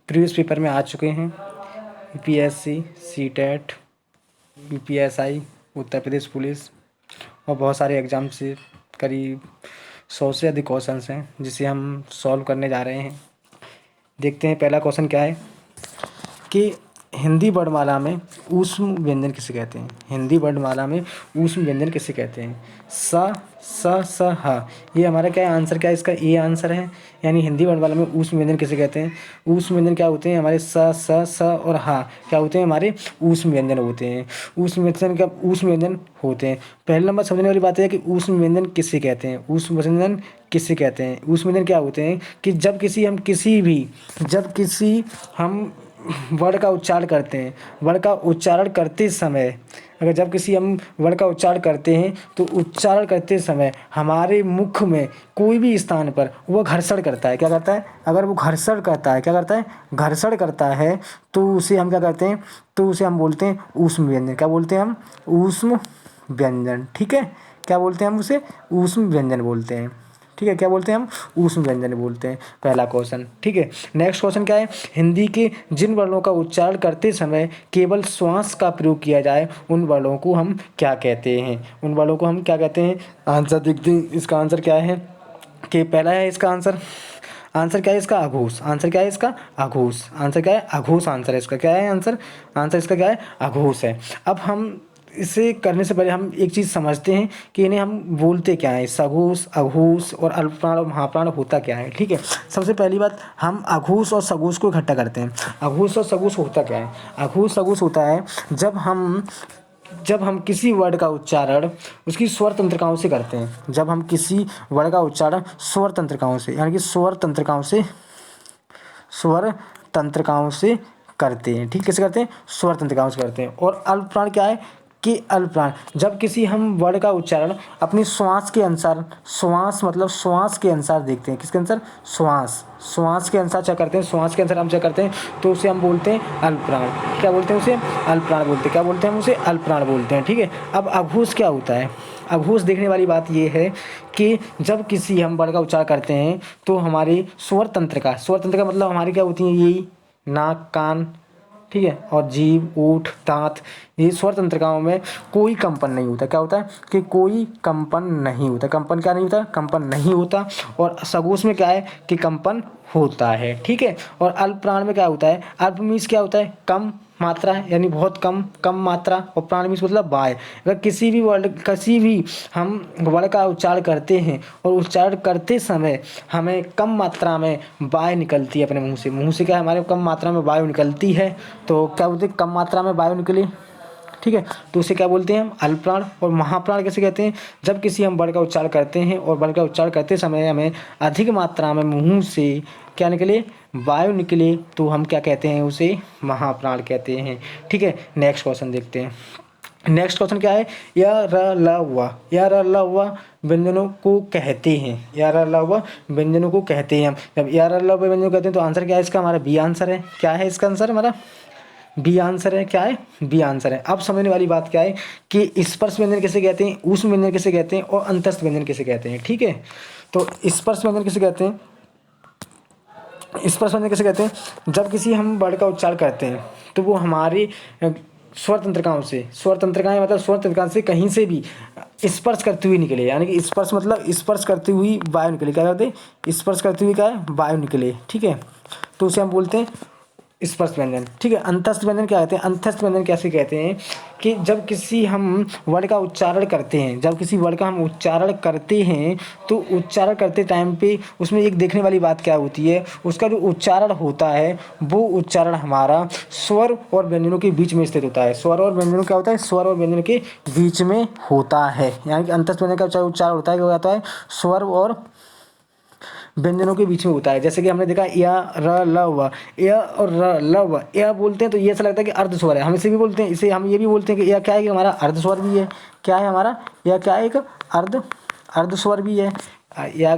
Previous paper में आ चुके हैं। UPSC, CTET, UPSI, Uttar Pradesh police और बहुत सारे एग्ज़ाम से करीब 100 से अधिक क्वेश्चंस हैं जिसे हम सॉल्व करने जा रहे हैं। देखते हैं पहला क्वेश्चन क्या है कि हिंदी वर्णमाला में ऊष्म व्यंजन किसे कहते हैं। हिंदी वर्णमाला में ऊष्म व्यंजन किसे कहते हैं। स, स, ह। ये हमारा क्या है आंसर, क्या है इसका, ए आंसर है। यानी हिंदी वर्णमाला में ऊष्म व्यंजन किसे कहते हैं। ऊष्म व्यंजन क्या होते हैं हमारे, स, स और ह क्या होते हैं हमारे ऊष्म व्यंजन होते हैं। ऊष्म व्यंजन होते हैं। पहले नंबर समझने वाली बात है कि ऊष्म व्यंजन किसे कहते हैं। ऊष्म व्यंजन किसे कहते हैं। ऊष्म व्यंजन क्या होते हैं कि जब किसी हम वर्ड का उच्चारण करते हैं, वर्ड का उच्चारण करते समय, अगर जब किसी हम वर्ड का उच्चारण करते हैं तो उच्चारण करते समय हमारे मुख में कोई भी स्थान पर वो घर्षण करता है। क्या करता है, अगर वो घर्षण करता है, क्या करता है, घर्षण करता है, तो उसे हम क्या करते हैं, तो उसे हम बोलते हैं ऊष्म व्यंजन। क्या बोलते हैं हम, ऊष्म व्यंजन। ठीक है, क्या बोलते हैं हम उसे, ऊष्म व्यंजन बोलते हैं। ठीक है, क्या बोलते हैं हम, ऊष्म व्यंजन बोलते हैं। पहला क्वेश्चन। ठीक है, नेक्स्ट क्वेश्चन क्या है, हिंदी के जिन वर्णों का उच्चारण करते समय केवल श्वास का प्रयोग किया जाए उन वर्णों को हम क्या कहते हैं। उन वर्णों को हम क्या कहते हैं। आंसर देखते हैं, इसका आंसर क्या है कि पहला है इसका आंसर, आंसर क्या है इसका, अघोष। आंसर क्या है इसका, अघोष। आंसर क्या है, अघोष आंसर है इसका। क्या है आंसर, आंसर इसका क्या है, अघोष है। अब हम इसे करने से पहले हम एक चीज़ समझते हैं कि इन्हें हम बोलते क्या है। सघोष, अघोष और अल्पप्राण और महाप्राण होता क्या है। ठीक है, सबसे पहली बात हम अघोष और सघोष को इकट्ठा करते हैं। अघोष और सघोष होता क्या है। अघोष सघोष होता है जब हम किसी वर्ड का उच्चारण उसकी स्वर तंत्रिकाओं से करते हैं। जब हम किसी वर्ड का उच्चारण स्वर तंत्रिकाओं से, यानी कि स्वर तंत्रिकाओं से करते हैं। ठीक, कैसे करते हैं, स्वर तंत्रिकाओं से करते हैं। और अल्पप्राण क्या है कि अल्पप्राण जब किसी हम वर्ड का उच्चारण अपनी श्वास के अनुसार, श्वास मतलब श्वास के अनुसार देखते हैं। किसके अनुसार, श्वास के अनुसार क्या करते हैं, श्वास के अनुसार हम क्या करते हैं, तो उसे हम बोलते हैं अल्पप्राण। क्या बोलते हैं उसे, अल्पप्राण बोलते हैं। क्या बोलते हैं हम उसे, अल्पप्राण बोलते हैं। ठीक है, अब अघोष क्या होता है। अघोष देखने वाली बात यह है कि जब किसी हम वर्ड का उच्चारण करते हैं तो हमारे स्वर तंत्र का मतलब हमारी क्या होती है, यही नाक, कान, ठीक है, और जीभ, ओठ, दांत, ये स्वर तंत्रिकाओं में कोई कंपन नहीं होता। क्या होता है कि कोई कंपन नहीं होता। कंपन क्या नहीं होता, कंपन नहीं होता। और सघोष में क्या है कि कंपन होता है। ठीक है, और अल्प प्राण में क्या होता है, अल्प मीन्स क्या होता है, कम मात्रा है, यानी बहुत कम मात्रा। और प्राण मीन्स मतलब वाय। अगर किसी भी हम वर्ड का उच्चारण करते हैं और उच्चारण करते समय हमें कम मात्रा में वायु निकलती है अपने मुंह से क्या है, हमारे कम मात्रा में वायु निकलती है, तो क्या बोलते हैं, कम मात्रा में वायु निकली। ठीक है, तो उसे क्या बोलते हैं हम, अल्पप्राण। और महाप्राण कैसे कहते हैं, जब किसी हम वर्ड का उच्चारण करते हैं और वर्ड का उच्चारण करते समय हमें अधिक मात्रा में मुंह से क्या निकले, वायु निकले, तो हम क्या कहते हैं, उसे महाप्राण कहते हैं। ठीक है, नेक्स्ट क्वेश्चन देखते हैं। नेक्स्ट क्वेश्चन क्या है, य र ल व व्यंजनों को कहते हैं। य र ल व व्यंजनों को कहते हैं हम। जब य र ल व व्यंजनों को कहते हैं तो आंसर क्या है इसका, हमारा बी आंसर है। क्या है इसका आंसर, हमारा बी आंसर है। क्या है, बी आंसर है। अब समझने वाली बात क्या है कि स्पर्श व्यंजन किसे कहते हैं, ऊष्म व्यंजन किसे कहते हैं और अंतस्थ व्यंजन किसे कहते हैं। ठीक है, तो स्पर्श व्यंजन किसे कहते हैं, स्पर्श व्यंजन किसे कहते हैं, जब किसी हम वर्ड का उच्चारण करते हैं तो वो हमारी स्वर तंत्रिकाओं से, स्वर तंत्रिकाएं मतलब स्वर तंत्रिकाओं से कहीं से भी स्पर्श करती हुई निकले, यानी कि स्पर्श मतलब स्पर्श करती हुई वायु निकले। क्या करते हैं, स्पर्श करती हुई क्या है, वायु निकले। ठीक है, तो उसे हम बोलते हैं स्पर्श व्यंजन। ठीक है, अंतस्थ व्यंजन क्या कहते हैं, अंतस्थ व्यंजन कैसे कहते हैं कि जब किसी हम वर्ड का उच्चारण करते हैं, जब किसी वर्ड का हम उच्चारण करते हैं तो उच्चारण करते टाइम पे उसमें एक देखने वाली बात क्या होती है, उसका जो उच्चारण होता है वो उच्चारण हमारा स्वर और व्यंजनों के बीच में स्थित होता है। स्वर और व्यंजनों क्या होता है, स्वर और व्यंजन के बीच में होता है। यानी कि अंतस्थ व्यंजन का उच्चारण होता है, क्या होता है, स्वर और व्यंजनों के बीच में होता है। जैसे कि हमने देखा य र ल व, य और र ल व, य बोलते हैं तो ये ऐसा लगता है कि अर्ध स्वर है। हम इसे भी बोलते हैं, इसे हम ये भी बोलते हैं कि यह क्या है कि हमारा अर्ध स्वर भी है। क्या है हमारा, यह क्या है, एक अर्ध स्वर भी है। या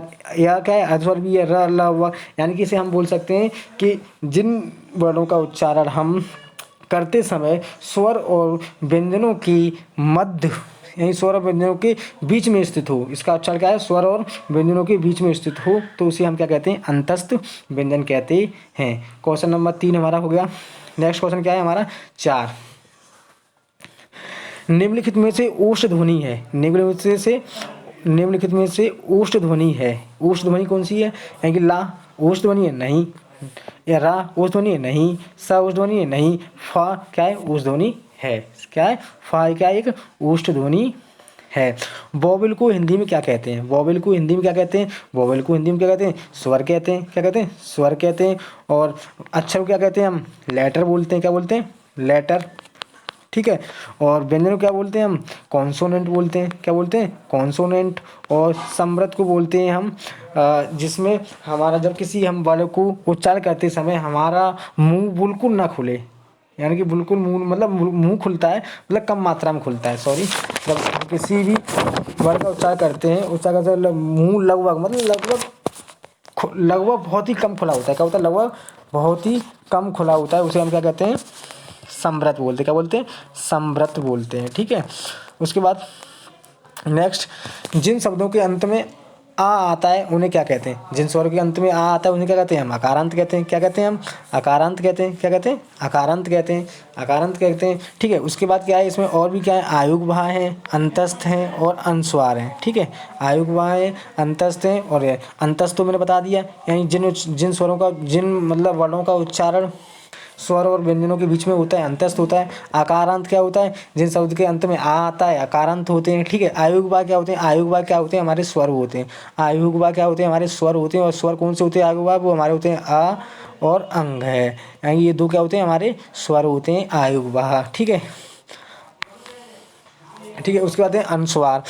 क्या है, अर्ध स्वर भी है, र ल व। यानी कि इसे हम बोल सकते हैं कि जिन वर्णों का उच्चारण हम करते समय स्वर और व्यंजनों की मध्य, यानी स्वर और व्यंजनों के बीच में स्थित हो, इसका उच्चारण क्या है, स्वर और व्यंजनों के बीच में स्थित हो, तो उसे हम क्या कहते हैं, अंतस्थ व्यंजन कहते हैं। क्वेश्चन नंबर 3 हमारा हो गया। नेक्स्ट क्वेश्चन क्या है हमारा 4, निम्नलिखित में से ओष्ठ ध्वनि है, निम्नलिखित में से ओष्ठ ध्वनि है, ओष्ठ ध्वनि कौन सी है, यानी कि ला ओष्ठ ध्वनि है, नहीं, या रा ओष्ठ ध्वनि है, नहीं, सा ओष्ठ ध्वनि है, नहीं, फा क्या है, ओष्ठ ध्वनि है, क्या है, फा क्या है, एक ओष्ठ ध्वनि है। वोवेल को हिंदी में क्या कहते हैं, वोवेल को हिंदी में क्या कहते हैं, वोवेल को हिंदी में क्या कहते हैं, स्वर कहते हैं, क्या कहते हैं, स्वर कहते हैं। और अक्षर को क्या कहते हैं, हम लेटर बोलते हैं, क्या बोलते हैं, लेटर, ठीक है। और व्यंजन को क्या बोलते हैं, हम कॉन्सोनेंट बोलते हैं, क्या बोलते हैं, कॉन्सोनेंट। और समृद्ध को बोलते हैं हम जिसमें हमारा जब किसी हम वाले को उच्चारण करते समय हमारा मुंह बिल्कुल ना खुले, यानी कि बिल्कुल मुंह मतलब मुंह खुलता है, मतलब कम मात्रा में खुलता है, सॉरी, जब किसी भी वर्ड का उच्चारण करते हैं, उच्चारण करते हैं मुंह लगभग मतलब लगभग बहुत ही कम खुला होता है, क्या होता है, लगभग बहुत ही कम खुला होता है, उसे हम क्या कहते हैं, समृत बोलते हैं, क्या बोलते हैं, समृत बोलते हैं, ठीक है। उसके बाद नेक्स्ट, जिन शब्दों के अंत में आ आता है उन्हें क्या कहते हैं, जिन स्वरों के अंत में आ आता है उन्हें क्या कहते हैं, हम अकारांत कहते हैं, क्या कहते हैं, हम अकारांत कहते हैं, क्या कहते हैं, अकारांत कहते हैं, अकारांत कहते हैं, ठीक है। उसके बाद क्या है, इसमें और भी क्या है, आयुग्भा है, अंतस्थ हैं और अनुस्वार हैं, ठीक है, आयुग्भा है, अंतस्थ हैं और अंतस्थ तो मैंने बता दिया, यानी जिन स्वरों का, जिन मतलब वर्णों का उच्चारण स्वर और व्यंजनों के बीच में होता है, अंतस्थ होता है। आकारांत क्या होता है, जिन शब्द के अंत में आ आता है अकारांत होते हैं, ठीक है। आयुग्भा क्या होते हैं, आयुग्भा क्या होते हैं, हमारे स्वर होते हैं, आयुग्भा क्या होते हैं, हमारे स्वर होते हैं। और स्वर कौन से होते हैं, आयुग्भा वो हमारे होते हैं आ और अंग है, यानी ये दो क्या होते हैं, हमारे स्वर होते हैं आयुग्भा, ठीक है, ठीक है। उसके बाद है अनुस्वार,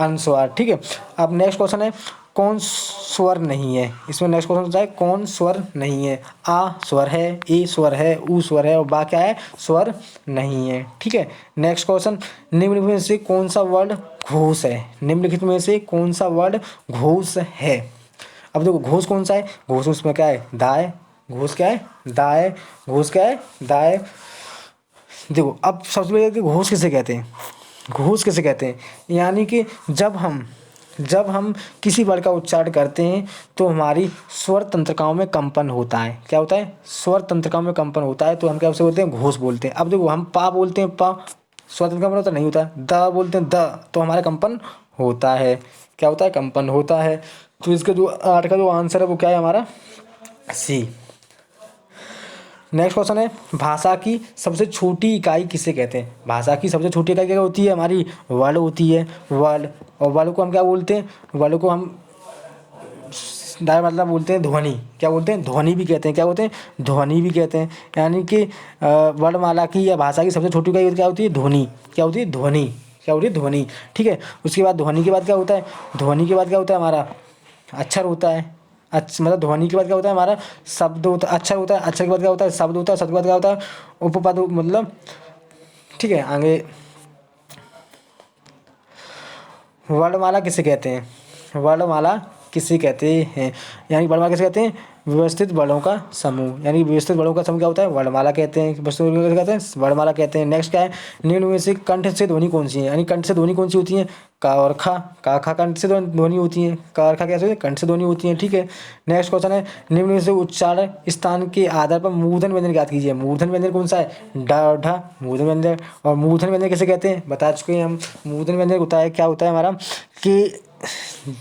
अनुस्वार, ठीक है। अब नेक्स्ट क्वेश्चन है, कौन स्वर नहीं है, इसमें नेक्स्ट क्वेश्चन होता है कौन स्वर नहीं है। आ स्वर है, ए स्वर है, ऊ स्वर है और बा क्या है, स्वर नहीं है, ठीक है। नेक्स्ट क्वेश्चन, निम्नलिखित में से कौन सा वर्ड घोष है, निम्नलिखित में से कौन सा वर्ड घोष है। अब देखो घोष कौन सा है, घोष उसमें क्या है, दाय, घोष क्या है, दाय, घोष क्या है, दाय। देखो अब सबसे पहले घोष किसे कहते हैं, घोष किसे कहते हैं, यानी कि जब हम किसी वर्ड का उच्चारण करते हैं तो हमारी स्वर तंत्रिकाओं में कंपन होता है, क्या होता है, स्वर तंत्रिकाओं में कंपन होता है, तो हम क्या उसे बोलते हैं, घोष बोलते हैं। अब देखो हम पा बोलते हैं, पा स्वर तंत्रिका में होता नहीं होता, द बोलते हैं द, तो हमारा कंपन होता है, क्या होता है, कंपन होता है। तो इसका जो 8 का जो आंसर है वो क्या है हमारा, सी। नेक्स्ट क्वेश्चन है, भाषा की सबसे छोटी इकाई किसे कहते हैं। भाषा की सबसे छोटी इकाई क्या होती है, हमारी वर्ड होती है, वर्ड। और वर्ड को हम क्या बोलते हैं, वर्ड को हम डायरेक्ट मतलब बोलते हैं ध्वनि, क्या बोलते हैं, ध्वनि भी कहते हैं, क्या बोलते हैं, ध्वनि भी कहते हैं। यानी कि वर्णमाला की या भाषा की सबसे छोटी इकाई क्या होती है, ध्वनि, क्या होती है, ध्वनि, क्या होती है, ध्वनि, ठीक है। उसके बाद ध्वनि के बाद क्या होता है, ध्वनि के बाद क्या होता है हमारा अक्षर होता है, अच्छा मतलब ध्वनि के बाद क्या होता है हमारा शब्द होता है, अक्षर होता है, अक्षर के बाद क्या होता है शब्द होता है, शब्द के बाद क्या होता है उपपद, मतलब ठीक है। आगे वर्णमाला किसे कहते हैं, वर्णमाला किसे कहते हैं, यानी वर्णमाला किसे कहते हैं, व्यवस्थित वर्णों का समूह, यानी व्यवस्थित वर्णों का समूह क्या होता है, वर्णमाला कहते हैं, व्यवस्थित वर्णों का कहते हैं वर्णमाला कहते हैं। नेक्स्ट क्या है, निम्न में से कंठ से ध्वनि कौन सी है, यानी कंठ से ध्वनि कौन सी होती है, का और खा, का खा कंठ से ध्वनि होती है, का और खा कैसे कंठ से ध्वनि होती है, ठीक है। नेक्स्ट क्वेश्चन है, निम्न में से उच्चारण स्थान के आधार पर मूर्धन व्यंजन याद कीजिए। मूर्धन व्यंजन कौन सा है, डा ढा मूर्धन व्यंजन। और मूर्धन व्यंजन किसे कहते हैं बता चुके हैं हम। मूर्धन व्यंजन होता है, क्या होता है हमारा कि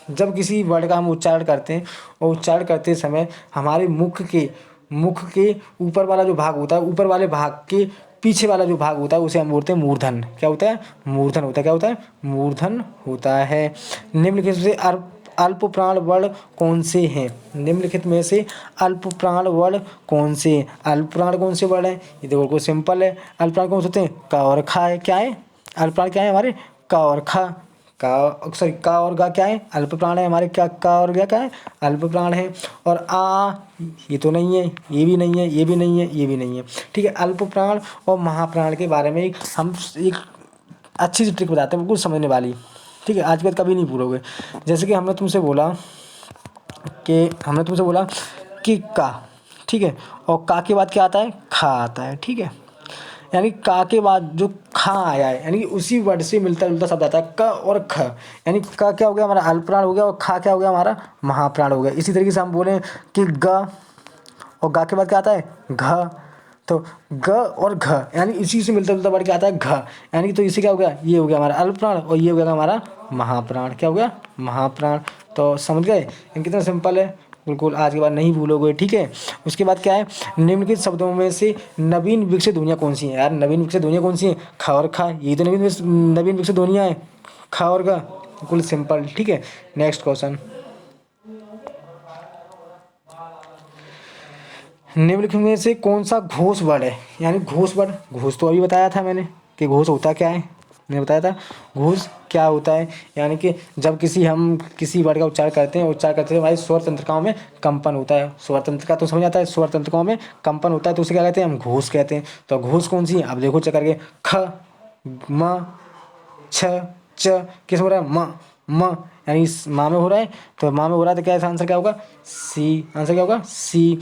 जब किसी वर्ड का हम उच्चारण करते हैं और उच्चारण करते समय हमारे मुख के ऊपर वाला जो भाग होता है, ऊपर वाले भाग के पीछे वाला जो भाग होता है उसे हम बोलते हैं मूर्धन, क्या होता है, मूर्धन होता है, क्या होता है, मूर्धन होता है। निम्नलिखित से अल्प प्राण वर्ण कौन से हैं, निम्नलिखित में से अल्प प्राण वर्ण कौन से, अल्प प्राण कौन से वर्ण है, ये देखो बिल्कुल सिंपल है। अल्प प्राण कौन से होते हैं, का और खा है, क्या है अल्प प्राण, क्या है हमारे का और खा, का सॉरी का और गा क्या है अल्प प्राण है हमारे, क्या का और गा क्या है अल्प प्राण है। और आ ये तो नहीं है, ये भी नहीं है, ये भी नहीं है, ये भी नहीं है, ठीक है। अल्प प्राण और महाप्राण के बारे में हम एक अच्छी सी ट्रिक बताते हैं, बिल्कुल समझने वाली, ठीक है। आज के बाद कभी नहीं भूलोगे। जैसे कि हमने तुमसे बोला कि का, ठीक है, और का के बाद क्या आता है, खा आता है, ठीक है। यानी का के बाद जो खा आया है यानी कि उसी वर्ड से मिलता जुलता शब्द आता है क और ख। यानी क क्या हो गया हमारा अल्पप्राण हो गया और खा क्या हो गया हमारा महाप्राण हो गया। इसी तरीके से हम बोले कि ग और गा के बाद क्या आता है घ। तो ग और घ यानी इसी से मिलता जुलता वर्ड क्या आता है घ। यानी कि तो इसी क्या हो गया ये हो गया हमारा अल्पप्राण और ये हो गया हमारा महाप्राण। क्या हो गया महाप्राण। तो समझ गए कितना सिंपल है, बिल्कुल आज के बाद नहीं भूलोगे। ठीक है, उसके बाद क्या है निम्नलिखित शब्दों में से नवीन विकसित ध्वनियाँ कौन सी हैं। यार नवीन विकसित ध्वनियाँ कौन सी हैं ख और खा, यही तो नवीन विकसित ध्वनियाँ हैं ख और ग। बिल्कुल सिंपल। ठीक है, नेक्स्ट क्वेश्चन निम्नलिखित में से कौन सा घोष वर्ड है। यानी घोष वर्ड, घोष तो अभी बताया था मैंने कि घोष होता क्या है, मैंने बताया था घोष क्या होता है। यानी कि जब हम किसी वर्ड का उच्चारण करते हैं हमारी स्वर तंत्रिकाओं में कंपन होता है। स्वर तंत्रिका तो समझ आता है, स्वर तंत्रिकाओं में कंपन होता है तो उसे क्या कहते हैं हम घोष कहते हैं। तो घोष कौन सी है अब देखो चेक करके ख म छ च किस हो रहा है म यानी माँ में हो रहा है। तो माँ में हो रहा है तो क्या है आंसर क्या होगा सी। आंसर क्या होगा सी।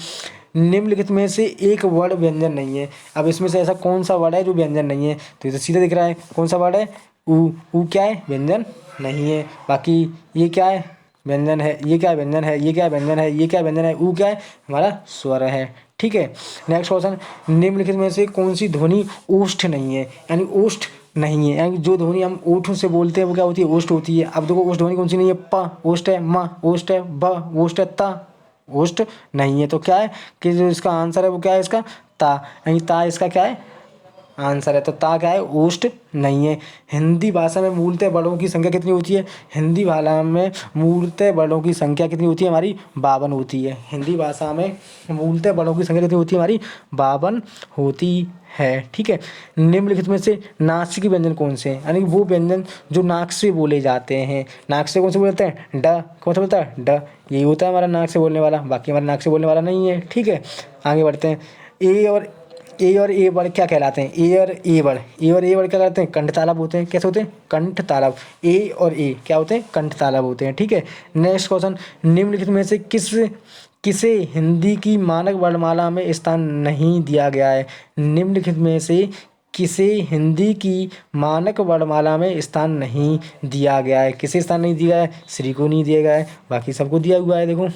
निम्नलिखित में से एक वर्ड व्यंजन नहीं है। अब इसमें से ऐसा कौन सा वर्ड है जो व्यंजन नहीं है, तो ये तो सीधा दिख रहा है कौन सा वर्ड है ऊ क्या है व्यंजन नहीं है। बाकी ये क्या है व्यंजन है, ये क्या व्यंजन है, ये क्या व्यंजन है, ये क्या व्यंजन है, ऊ क्या है हमारा स्वर है। ठीक है, नेक्स्ट क्वेश्चन निम्नलिखित में से कौन सी ध्वनि ओष्ठ नहीं है। यानी ओष्ठ नहीं है यानी जो ध्वनि हम ओठ से बोलते हैं वो क्या होती है ओष्ठ होती है। अब देखो ओष्ठ ध्वनि कौन सी नहीं है प ओष्ठ है, म ओष्ठ है, ब ओष्ठ है, त ओष्ठ नहीं है। तो क्या है कि जो इसका आंसर है वो क्या है इसका ता। यानी ता इसका क्या है आंसर है। तो ता क्या है ओष्ठ नहीं है। हिंदी भाषा में मूलतः वर्णों की संख्या कितनी होती है। हिंदी भाषा में मूलतः वर्णों की संख्या कितनी होती है हमारी 52 होती है। हिंदी भाषा में मूलतः वर्णों की संख्या कितनी होती है हमारी 52 होती है। ठीक है, निम्नलिखित में से नासिक व्यंजन कौन से हैं। यानी वो व्यंजन जो नाक से बोले जाते हैं। नाक से कौन से बोलते हैं ड। कौन सा बोलता है ड, यही होता है हमारा नाक से बोलने वाला, बाकी हमारा नाक से बोलने वाला नहीं है। ठीक है, आगे बढ़ते हैं। ए और ए वर्ड क्या कहलाते हैं। ए और ए वर्ड क्या कहलाते हैं कंठ तालब होते हैं। कैसे होते हैं कंठ तालब। ए और ए क्या होते हैं कंठ तालब होते हैं। ठीक है, नेक्स्ट क्वेश्चन निम्नलिखित में से किसे हिंदी की मानक वर्णमाला में स्थान नहीं दिया गया है। निम्नलिखित में से किसे हिंदी की मानक वर्णमाला में स्थान नहीं दिया गया है। किसे स्थान नहीं दिया है श्री को नहीं दिया गया है, बाकी सबको दिया हुआ है। देखो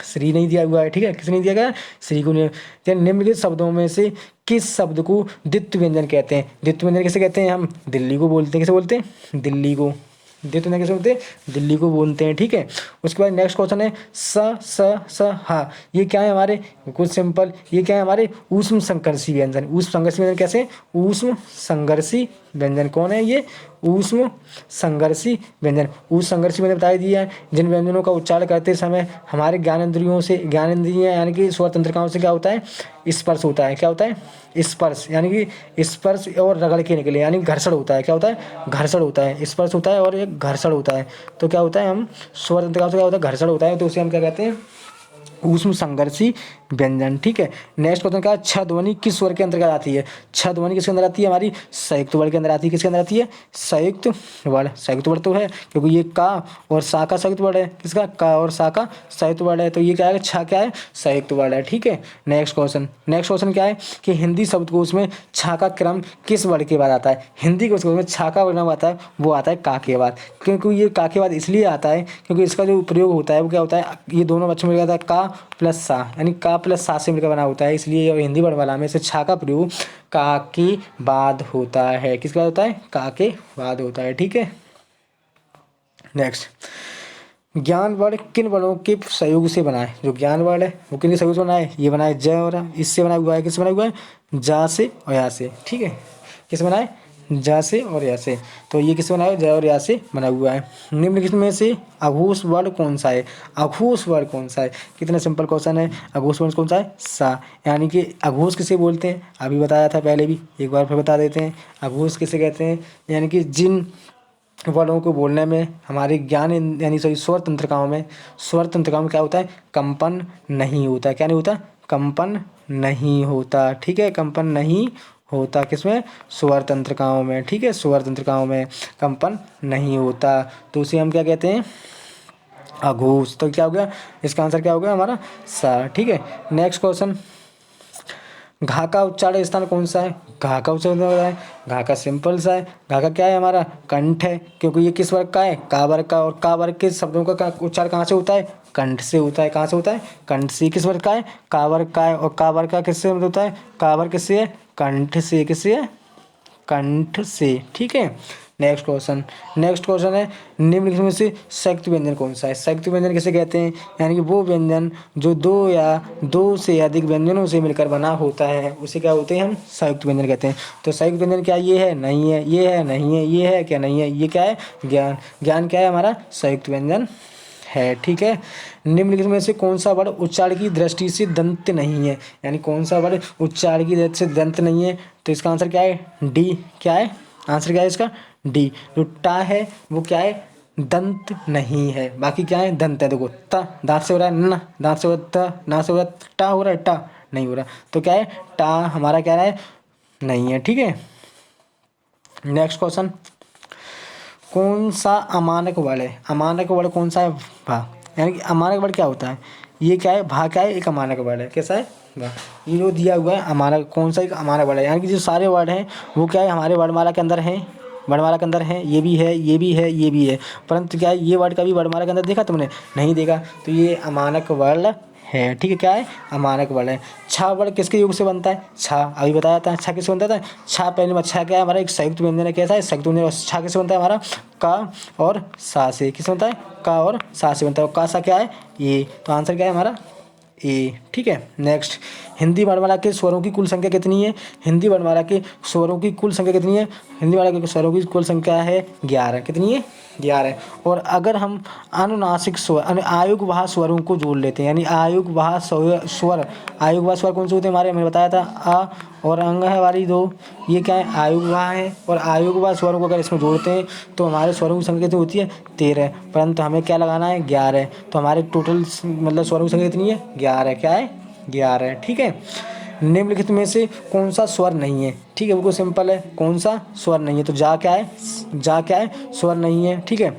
श्री नहीं दिया हुआ है। ठीक है, किसे नहीं दिया गया श्री को नहीं। निम्नलिखित शब्दों में से किस शब्द को द्वित्व व्यंजन कहते हैं। द्वित्व व्यंजन किसे कहते हैं हम दिल्ली को बोलते हैं। किसे बोलते हैं दिल्ली को। द्वित्व व्यंजन किसे बोलते हैं दिल्ली को बोलते हैं। ठीक है, उसके बाद नेक्स्ट क्वेश्चन है स हा, ये क्या है हमारे कुछ सिंपल, ये क्या है हमारे ऊष्म संघर्षी व्यंजन। ऊष्म संघर्षी व्यंजन कैसे ऊष्म संघर्षी व्यंजन कौन है ये ऊष्म संघर्षी व्यंजन। ऊष्म संघर्षी व्यंजन बता दिया है जिन व्यंजनों का उच्चारण करते समय हमारे ज्ञानेंद्रियों यानी कि स्वर तंत्रिकाओं से क्या होता है स्पर्श होता है। क्या होता है स्पर्श, यानी कि स्पर्श और रगड़ के निकले यानी घर्षण होता है। क्या होता है घर्षण होता है, स्पर्श होता है और एक घर्षण होता है। तो क्या होता है हम स्वर तंत्रिकाओं से क्या होता है घर्षण होता है, तो उसे हम क्या कहते हैं ऊष्म संघर्षी व्यंजन। ठीक है, नेक्स्ट क्वेश्चन क्या है छ ध्वनि किस स्वर के अंतर्गत आती है। छ ध्वनि किसके अंदर आती है हमारी संयुक्त वर्ड के अंदर आती है। किसके अंदर आती है संयुक्त वर्ड। संयुक्त वर्ड तो है क्योंकि ये का और सा का संयुक्त वर्ड है। किसका का और सा का संयुक्त वर्ड है, तो ये क्या है छ क्या है संयुक्त वर्ड है। ठीक है, नेक्स्ट क्वेश्चन क्या है कि हिंदी शब्दकोश में छ का क्रम किस वर्ड के बाद आता है। हिंदी शब्दकोश में छ का वर्ड आता है वो आता है का के बाद। क्योंकि ये का के बाद इसलिए आता है क्योंकि इसका जो प्रयोग होता है वो क्या होता है ये दोनों बच्चों में जाता है का प्लस सा, यानी का प्लस सा से मिलकर बना होता है। इसलिए हिंदी वर्णमाला में से छा का प्रयोग का के बाद होता है। किसके बाद होता है का के बाद होता है। ठीक है, नेक्स्ट ज्ञान वर्ड किन वर्णों के सहयोग से बना है। जो ज्ञान वर्ड है वो किन के सहयोग से बना है, ये बना है ज और इससे बना हुआ है। किससे बना हुआ है जा से और या से। ठीक है, किससे बना है जा से और या से, तो ये किससे बना है जा और या से बना हुआ है। निम्नलिखित में से अघोष वर्ड कौन सा है। अघोष वर्ड कौन सा है, कितना सिंपल क्वेश्चन है। अघोष वर्ड कौन सा है सा, यानी कि अघोष किसे बोलते हैं अभी बताया था पहले भी, एक बार फिर बता देते हैं। अघोष किसे कहते हैं, यानी कि जिन वर्णों को बोलने में हमारे ज्ञान यानी सॉरी स्वर तंत्रिकाओं में क्या होता है कंपन नहीं होता। क्या नहीं होता कंपन नहीं होता। ठीक है, कंपन नहीं होता किसमें स्वर तंत्रिकाओं में। ठीक है, स्वर तंत्रिकाओं में कंपन नहीं होता, तो उसे हम क्या कहते हैं अघोष। तो क्या हो गया इसका आंसर क्या हो गया हमारा सा। ठीक है, नेक्स्ट क्वेश्चन घा का उच्चारण स्थान कौन सा है? घा का उच्चारण हो रहा है, घा का सिंपल सा है, घा का क्या है हमारा कंठ है, क्योंकि ये किस वर्ग का है? का वर्ग का। और का वर्ग के शब्दों का उच्चारण कहाँ से होता है? कंठ से होता है। कहाँ से होता है? कंठ से। किस वर्ग का है? का वर्ग का है। और का वर्ग का किससे होता है? का वर्ग किससे है? कंठ से। किससे है? कंठ से। ठीक है। नेक्स्ट क्वेश्चन है निम्नलिखित में से संयुक्त व्यंजन कौन सा है? संयुक्त व्यंजन किसे कहते हैं? यानी कि वो व्यंजन जो दो या दो से अधिक व्यंजनों से मिलकर बना होता है उसे क्या होते हैं? हम संयुक्त व्यंजन कहते हैं। तो संयुक्त व्यंजन क्या ये है? नहीं है। ये है? नहीं है। ये है क्या? नहीं है। ये क्या है? ज्ञान। ज्ञान क्या है हमारा? संयुक्त व्यंजन है। ठीक है। निम्नलिखित में से कौन सा वर्ड उच्चारण की दृष्टि से दंत नहीं है? यानी कौन सा वर्ड उच्चारण की दृष्टि से दंत नहीं है? तो इसका आंसर क्या है? डी। क्या है आंसर? क्या है इसका? डी। जो टा है वो क्या है? दंत नहीं है। बाकी क्या है? दंत है। देखो ता दांत से हो रहा है न, दांत से हो रहा है त, ना से हो रहा है टा, हो रहा है टा नहीं हो रहा। तो क्या है? टा हमारा क्या है? नहीं है। ठीक है। नेक्स्ट क्वेश्चन, कौन सा अमानक वर्ड है? अमानक वर्ड कौन सा है? भा। यानी कि अमानक वर्ड क्या होता है? ये क्या है? भा क्या है? एक अमानक वर्ड है। कैसा है? भा। ये जो दिया हुआ है अमानक, कौन सा एक अमानक वर्ड है? यानी कि जो सारे वर्ड हैं वो क्या है? हमारे वर्णमाला के अंदर हैं। वर्णमाला के अंदर है। ये भी है, ये भी है, ये भी है। परंतु क्या है? ये वर्ड कभी वर्णमाला के अंदर देखा तुमने? नहीं देखा। तो ये अमानक वर्ड है। ठीक है। क्या है? अमानक वर्ड है। छा वर्ड किसके योग से बनता है? छा अभी बताया था। छा किससे बनता था? छा पहले में छा क्या है हमारा? एक संयुक्त व्यंजन है। कैसा है? संयुक्त व्यंजन। और छा किससे बनता है हमारा? का और सा से। किससे बनता है? का और सा से बनता है। और का सा क्या है? ये। तो आंसर क्या है हमारा? ए। ठीक है। नेक्स्ट, हिंदी वर्णमाला के स्वरों की कुल संख्या कितनी है? हिंदी वर्णमाला के स्वरों की कुल संख्या कितनी है? हिंदी वर्णमाला के स्वरों की कुल संख्या है 11। कितनी है? 11। और अगर हम अनुनासिक स्वर आयुर्वाह स्वरों को जोड़ लेते हैं, यानी आयुर्वाह स्वर, आयुर्वाह स्वर कौन से होते हैं हमारे? मैंने बताया था अ और अंग है हमारी दो। ये क्या है? आयुर्वाह है। और आयुर्वाह स्वरों को अगर इसमें जोड़ते हैं तो हमारे स्वरों की संख्या कितनी होती है? 13। परंतु हमें क्या लगाना है? 11। तो हमारे टोटल मतलब स्वरों की संख्या कितनी है? 11। क्या है? 11। ठीक है। निम्नलिखित में से कौन सा स्वर नहीं है? ठीक है। बिल्कुल सिंपल है। कौन सा स्वर नहीं है? तो जा क्या है? जा क्या है? स्वर नहीं है। ठीक है।